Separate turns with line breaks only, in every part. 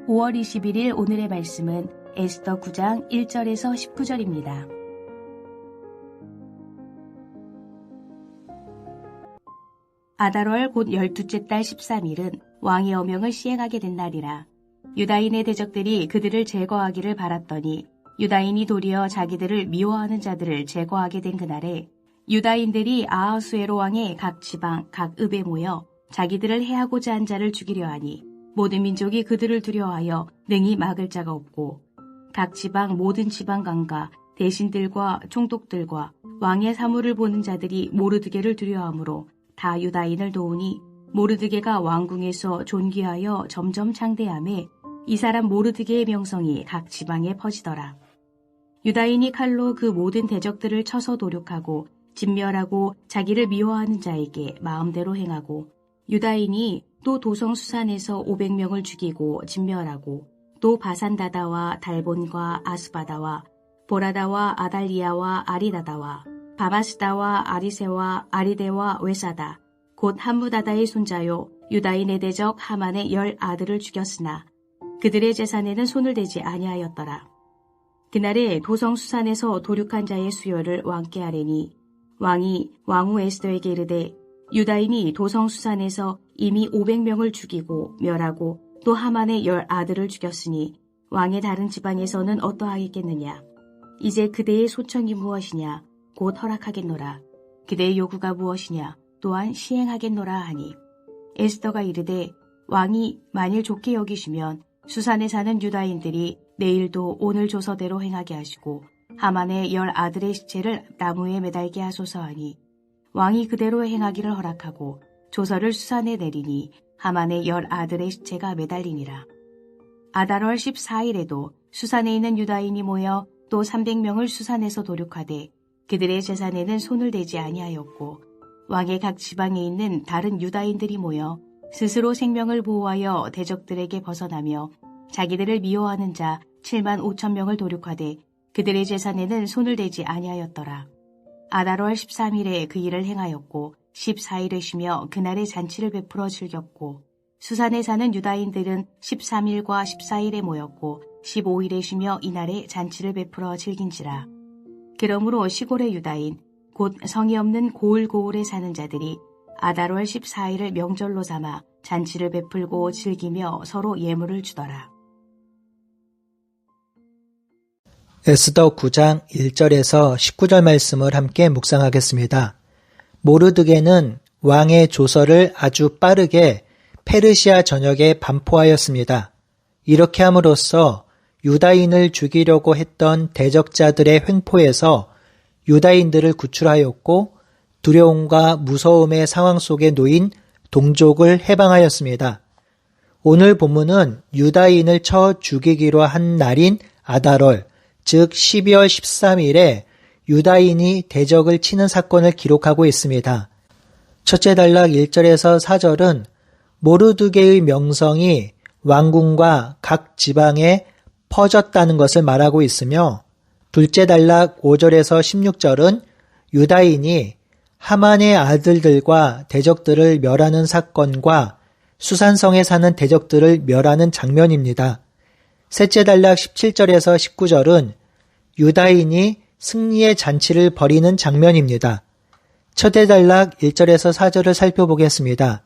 5월 21일 오늘의 말씀은 에스더 9장 1절에서 19절입니다. 아달월 곧 12째 달 13일은 왕의 어명을 시행하게 된 날이라. 유다인의 대적들이 그들을 제거하기를 바랐더니 유다인이 도리어 자기들을 미워하는 자들을 제거하게 된 그날에 유다인들이 아하수에로 왕의 각 지방, 각 읍에 모여 자기들을 해하고자 한 자를 죽이려 하니 모든 민족이 그들을 두려워하여 능히 막을 자가 없고 각 지방 모든 지방관과 대신들과 총독들과 왕의 사물을 보는 자들이 모르드게를 두려워하므로 다 유다인을 도우니 모르드게가 왕궁에서 존귀하여 점점 창대하매 이 사람 모르드게의 명성이 각 지방에 퍼지더라. 유다인이 칼로 그 모든 대적들을 쳐서 도륙하고 진멸하고 자기를 미워하는 자에게 마음대로 행하고 유다인이 또 도성 수산에서 500명을 죽이고 진멸하고 또 바산다다와 달본과 아스바다와 보라다와 아달리아와 아리다다와 바마스다와 아리세와 아리데와 외사다 곧 함무다다의 손자요 유다인의 대적 하만의 10 아들을 죽였으나 그들의 재산에는 손을 대지 아니하였더라. 그날에 도성 수산에서 도륙한 자의 수요를 왕께 하래니 왕이 왕후 에스더에게 이르되 유다인이 도성 수산에서 이미 500명을 죽이고 멸하고 또 하만의 10 아들을 죽였으니 왕의 다른 지방에서는 어떠하겠느냐. 이제 그대의 소청이 무엇이냐 곧 허락하겠노라. 그대의 요구가 무엇이냐 또한 시행하겠노라 하니 에스더가 이르되 왕이 만일 좋게 여기시면 수산에 사는 유다인들이 내일도 오늘 조서대로 행하게 하시고 하만의 10 아들의 시체를 나무에 매달게 하소서 하니 왕이 그대로 행하기를 허락하고 조서를 수산에 내리니 하만의 10 아들의 시체가 매달리니라. 아달월 14일에도 수산에 있는 유다인이 모여 또 300명을 수산에서 도륙하되 그들의 재산에는 손을 대지 아니하였고 왕의 각 지방에 있는 다른 유다인들이 모여 스스로 생명을 보호하여 대적들에게 벗어나며 자기들을 미워하는 자 7만 5천 명을 도륙하되 그들의 재산에는 손을 대지 아니하였더라. 아달월 13일에 그 일을 행하였고 14일에 쉬며 그날의 잔치를 베풀어 즐겼고 수산에 사는 유다인들은 13일과 14일에 모였고 15일에 쉬며 이날에 잔치를 베풀어 즐긴지라. 그러므로 시골의 유다인 곧 성이 없는 고을고을에 사는 자들이 아달월 14일을 명절로 삼아 잔치를 베풀고 즐기며 서로 예물을 주더라.
에스더 9장 1절에서 19절 말씀을 함께 묵상하겠습니다. 모르드게는 왕의 조서를 아주 빠르게 페르시아 전역에 반포하였습니다. 이렇게 함으로써 유다인을 죽이려고 했던 대적자들의 횡포에서 유다인들을 구출하였고 두려움과 무서움의 상황 속에 놓인 동족을 해방하였습니다. 오늘 본문은 유다인을 쳐 죽이기로 한 날인 아달월, 즉 12월 13일에 유다인이 대적을 치는 사건을 기록하고 있습니다. 첫째 단락 1절에서 4절은 모르드게의 명성이 왕궁과 각 지방에 퍼졌다는 것을 말하고 있으며 둘째 단락 5절에서 16절은 유다인이 하만의 아들들과 대적들을 멸하는 사건과 수산성에 사는 대적들을 멸하는 장면입니다. 셋째 단락 17절에서 19절은 유다인이 승리의 잔치를 벌이는 장면입니다. 첫째 단락 1절에서 4절을 살펴보겠습니다.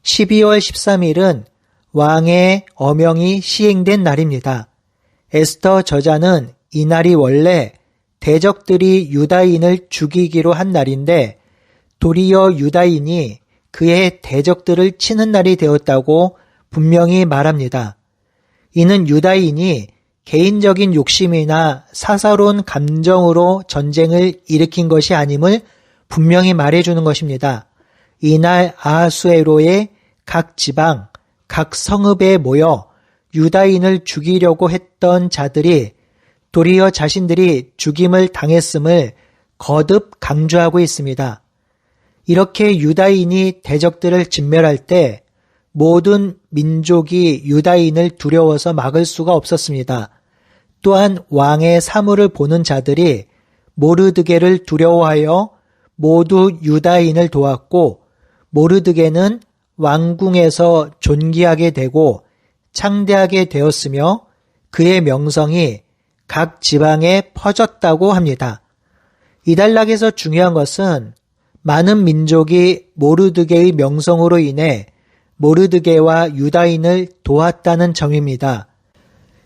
12월 13일은 왕의 어명이 시행된 날입니다. 에스더 저자는 이 날이 원래 대적들이 유다인을 죽이기로 한 날인데 도리어 유다인이 그의 대적들을 치는 날이 되었다고 분명히 말합니다. 이는 유다인이 개인적인 욕심이나 사사로운 감정으로 전쟁을 일으킨 것이 아님을 분명히 말해주는 것입니다. 이날 아하수에로의 각 지방, 각 성읍에 모여 유다인을 죽이려고 했던 자들이 도리어 자신들이 죽임을 당했음을 거듭 강조하고 있습니다. 이렇게 유다인이 대적들을 진멸할 때 모든 민족이 유다인을 두려워서 막을 수가 없었습니다. 또한 왕의 사물을 보는 자들이 모르드게를 두려워하여 모두 유다인을 도왔고 모르드게는 왕궁에서 존귀하게 되고 창대하게 되었으며 그의 명성이 각 지방에 퍼졌다고 합니다. 이 단락에서 중요한 것은 많은 민족이 모르드게의 명성으로 인해 모르드게와 유다인을 도왔다는 점입니다.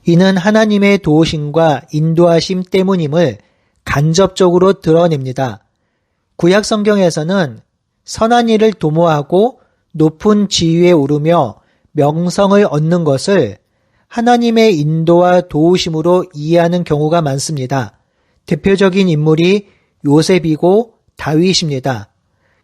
이는 하나님의 도우심과 인도하심 때문임을 간접적으로 드러냅니다. 구약 성경에서는 선한 일을 도모하고 높은 지위에 오르며 명성을 얻는 것을 하나님의 인도와 도우심으로 이해하는 경우가 많습니다. 대표적인 인물이 요셉이고 다윗입니다.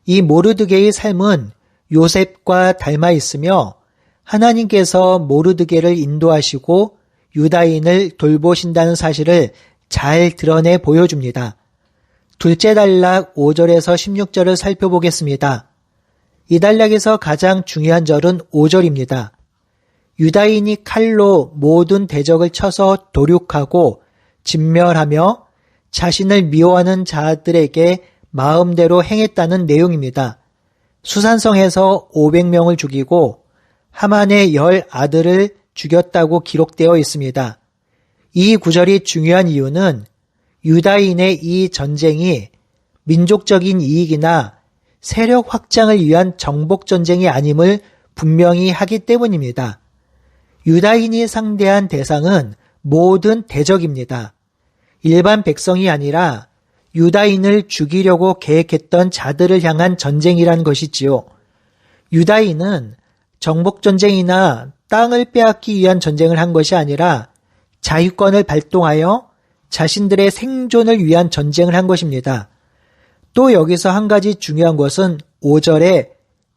이 모르드게의 삶은 요셉과 닮아 있으며 하나님께서 모르드게를 인도하시고 유다인을 돌보신다는 사실을 잘 드러내 보여줍니다. 둘째 단락 5절에서 16절을 살펴보겠습니다. 이 단락에서 가장 중요한 절은 5절입니다. 유다인이 칼로 모든 대적을 쳐서 도륙하고 진멸하며 자신을 미워하는 자들에게 마음대로 행했다는 내용입니다. 수산성에서 500명을 죽이고 하만의 10 아들을 죽였다고 기록되어 있습니다. 이 구절이 중요한 이유는 유다인의 이 전쟁이 민족적인 이익이나 세력 확장을 위한 정복전쟁이 아님을 분명히 하기 때문입니다. 유다인이 상대한 대상은 모든 대적입니다. 일반 백성이 아니라 유다인을 죽이려고 계획했던 자들을 향한 전쟁이란 것이지요. 유다인은 정복전쟁이나 땅을 빼앗기 위한 전쟁을 한 것이 아니라 자유권을 발동하여 자신들의 생존을 위한 전쟁을 한 것입니다. 또 여기서 한 가지 중요한 것은 5절에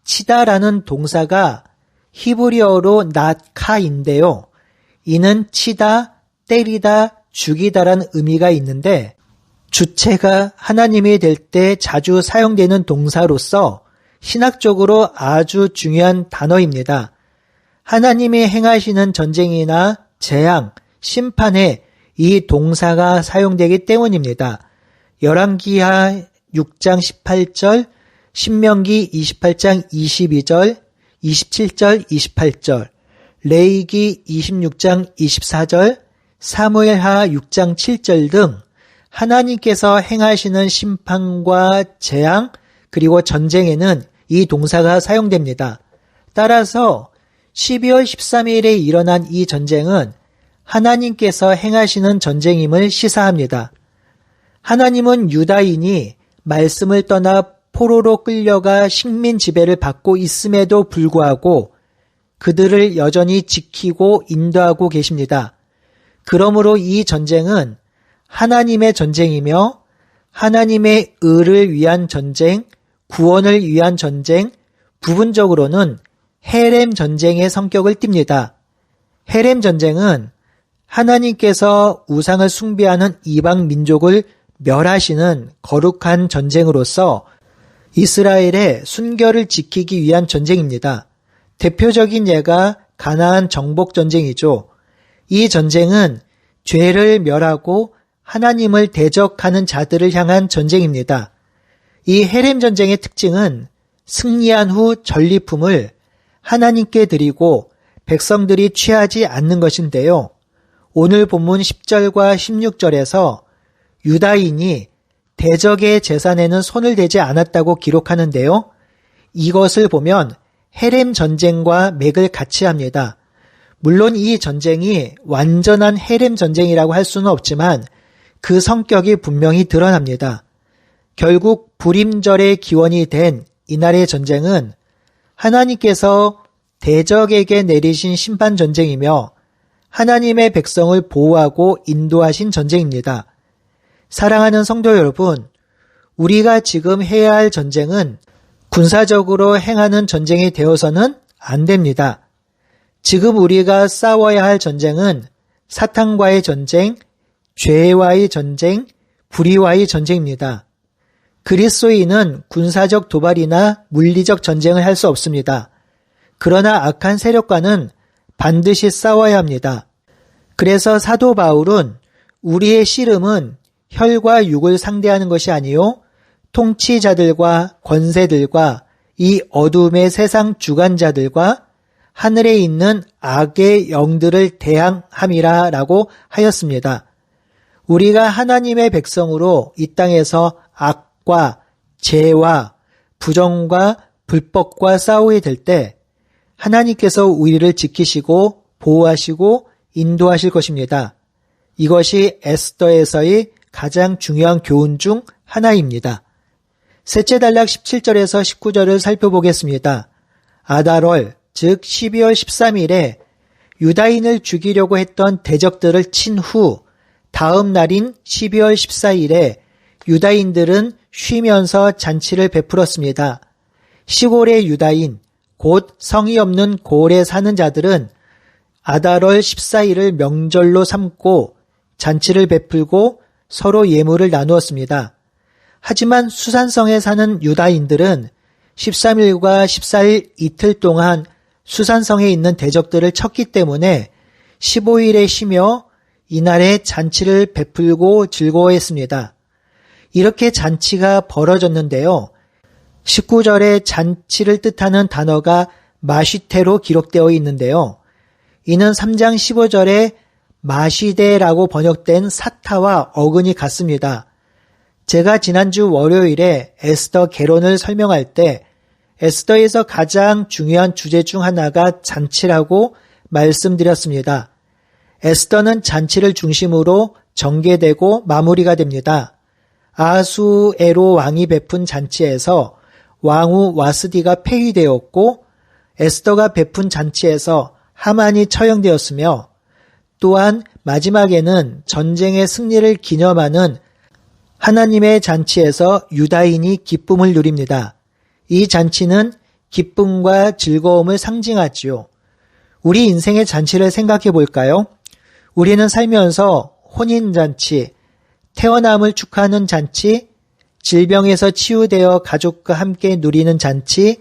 치다라는 동사가 히브리어로 낫카인데요. 이는 치다, 때리다, 죽이다라는 의미가 있는데 주체가 하나님이 될 때 자주 사용되는 동사로서 신학적으로 아주 중요한 단어입니다. 하나님이 행하시는 전쟁이나 재앙, 심판에 이 동사가 사용되기 때문입니다. 열왕기하 6장 18절, 신명기 28장 22절, 27절 28절, 레위기 26장 24절, 사무엘하 6장 7절 등 하나님께서 행하시는 심판과 재앙 그리고 전쟁에는 이 동사가 사용됩니다. 따라서 12월 13일에 일어난 이 전쟁은 하나님께서 행하시는 전쟁임을 시사합니다. 하나님은 유다인이 말씀을 떠나 포로로 끌려가 식민 지배를 받고 있음에도 불구하고 그들을 여전히 지키고 인도하고 계십니다. 그러므로 이 전쟁은 하나님의 전쟁이며 하나님의 의를 위한 전쟁, 구원을 위한 전쟁, 부분적으로는 헤렘 전쟁의 성격을 띱니다. 헤렘 전쟁은 하나님께서 우상을 숭배하는 이방 민족을 멸하시는 거룩한 전쟁으로서 이스라엘의 순결을 지키기 위한 전쟁입니다. 대표적인 예가 가나안 정복 전쟁이죠. 이 전쟁은 죄를 멸하고 하나님을 대적하는 자들을 향한 전쟁입니다. 이 헤렘 전쟁의 특징은 승리한 후 전리품을 하나님께 드리고 백성들이 취하지 않는 것인데요. 오늘 본문 10절과 16절에서 유다인이 대적의 재산에는 손을 대지 않았다고 기록하는데요. 이것을 보면 헤렘 전쟁과 맥을 같이 합니다. 물론 이 전쟁이 완전한 헤렘 전쟁이라고 할 수는 없지만 그 성격이 분명히 드러납니다. 결국 불임절의 기원이 된 이날의 전쟁은 하나님께서 대적에게 내리신 심판 전쟁이며 하나님의 백성을 보호하고 인도하신 전쟁입니다. 사랑하는 성도 여러분, 우리가 지금 해야 할 전쟁은 군사적으로 행하는 전쟁이 되어서는 안 됩니다. 지금 우리가 싸워야 할 전쟁은 사탄과의 전쟁, 죄와의 전쟁, 불의와의 전쟁입니다. 그리스도인은 군사적 도발이나 물리적 전쟁을 할 수 없습니다. 그러나 악한 세력과는 반드시 싸워야 합니다. 그래서 사도 바울은 우리의 씨름은 혈과 육을 상대하는 것이 아니요 통치자들과 권세들과 이 어둠의 세상 주관자들과 하늘에 있는 악의 영들을 대항함이라 라고 하였습니다. 우리가 하나님의 백성으로 이 땅에서 악과 죄와 부정과 불법과 싸우게 될 때 하나님께서 우리를 지키시고 보호하시고 인도하실 것입니다. 이것이 에스더에서의 가장 중요한 교훈 중 하나입니다. 셋째 단락 17절에서 19절을 살펴보겠습니다. 아달월, 즉 12월 13일에 유다인을 죽이려고 했던 대적들을 친 후 다음 날인 12월 14일에 유다인들은 쉬면서 잔치를 베풀었습니다. 시골의 유다인, 곧 성이 없는 고을에 사는 자들은 아달월 14일을 명절로 삼고 잔치를 베풀고 서로 예물을 나누었습니다. 하지만 수산성에 사는 유다인들은 13일과 14일 이틀 동안 수산성에 있는 대적들을 쳤기 때문에 15일에 쉬며 이날에 잔치를 베풀고 즐거워했습니다. 이렇게 잔치가 벌어졌는데요. 19절에 잔치를 뜻하는 단어가 마시테로 기록되어 있는데요. 이는 3장 15절에 마시데라고 번역된 사타와 어근이 같습니다. 제가 지난주 월요일에 에스더 개론을 설명할 때 에스더에서 가장 중요한 주제 중 하나가 잔치라고 말씀드렸습니다. 에스더는 잔치를 중심으로 전개되고 마무리가 됩니다. 아하수에로 왕이 베푼 잔치에서 왕후 와스디가 폐위되었고 에스더가 베푼 잔치에서 하만이 처형되었으며 또한 마지막에는 전쟁의 승리를 기념하는 하나님의 잔치에서 유다인이 기쁨을 누립니다. 이 잔치는 기쁨과 즐거움을 상징하지요. 우리 인생의 잔치를 생각해 볼까요? 우리는 살면서 혼인잔치, 태어남을 축하하는 잔치, 질병에서 치유되어 가족과 함께 누리는 잔치,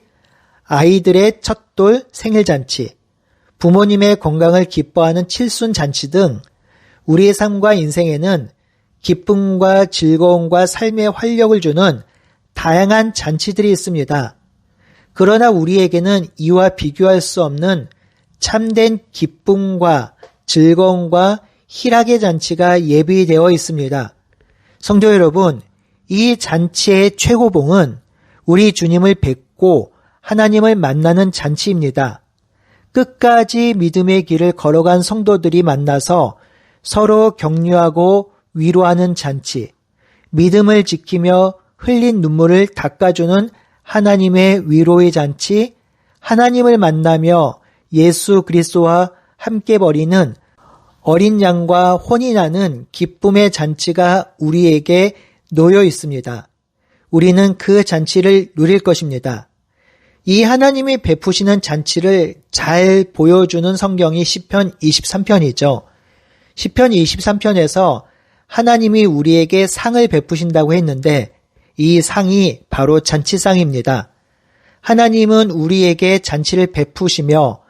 아이들의 첫돌 생일잔치, 부모님의 건강을 기뻐하는 칠순잔치 등 우리의 삶과 인생에는 기쁨과 즐거움과 삶의 활력을 주는 다양한 잔치들이 있습니다. 그러나 우리에게는 이와 비교할 수 없는 참된 기쁨과 즐거움과 희락의 잔치가 예비되어 있습니다. 성도 여러분, 이 잔치의 최고봉은 우리 주님을 뵙고 하나님을 만나는 잔치입니다. 끝까지 믿음의 길을 걸어간 성도들이 만나서 서로 격려하고 위로하는 잔치, 믿음을 지키며 흘린 눈물을 닦아주는 하나님의 위로의 잔치, 하나님을 만나며 예수 그리스도와 함께 벌이는 어린 양과 혼인하는 기쁨의 잔치가 우리에게 놓여 있습니다. 우리는 그 잔치를 누릴 것입니다. 이 하나님이 베푸시는 잔치를 잘 보여주는 성경이 시편 23편이죠. 시편 23편에서 하나님이 우리에게 상을 베푸신다고 했는데 이 상이 바로 잔치상입니다. 하나님은 우리에게 잔치를 베푸시며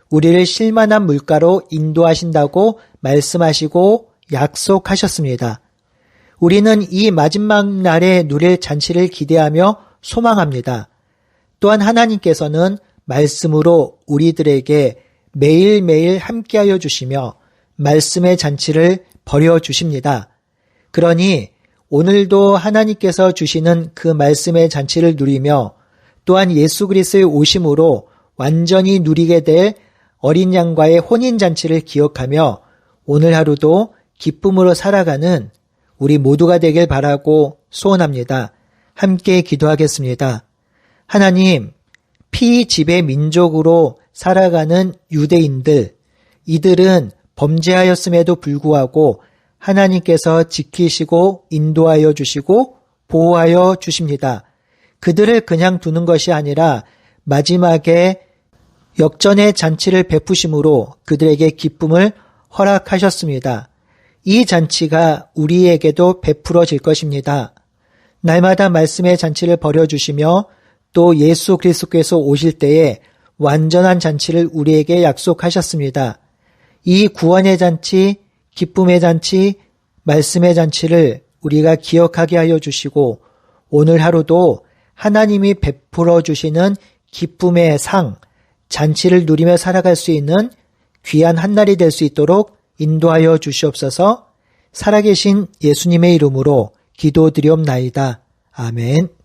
우리를 쉴만한 물가로 인도하신다고 말씀하시고 약속하셨습니다. 우리는 이 마지막 날에 누릴 잔치를 기대하며 소망합니다. 또한 하나님께서는 말씀으로 우리들에게 매일매일 함께하여 주시며 말씀의 잔치를 벌여 주십니다. 그러니 오늘도 하나님께서 주시는 그 말씀의 잔치를 누리며 또한 예수 그리스도의 오심으로 완전히 누리게 될 어린 양과의 혼인 잔치를 기억하며 오늘 하루도 기쁨으로 살아가는 우리 모두가 되길 바라고 소원합니다. 함께 기도하겠습니다. 하나님, 피지배 민족으로 살아가는 유대인들, 이들은 범죄하였음에도 불구하고 하나님께서 지키시고 인도하여 주시고 보호하여 주십니다. 그들을 그냥 두는 것이 아니라 마지막에 역전의 잔치를 베푸심으로 그들에게 기쁨을 허락하셨습니다. 이 잔치가 우리에게도 베풀어질 것입니다. 날마다 말씀의 잔치를 벌여주시며 또 예수 그리스도께서 오실 때에 완전한 잔치를 우리에게 약속하셨습니다. 이 구원의 잔치, 기쁨의 잔치, 말씀의 잔치를 우리가 기억하게 하여 주시고 오늘 하루도 하나님이 베풀어 주시는 기쁨의 상, 잔치를 누리며 살아갈 수 있는 귀한 한날이 될 수 있도록 인도하여 주시옵소서. 살아계신 예수님의 이름으로 기도드리옵나이다. 아멘.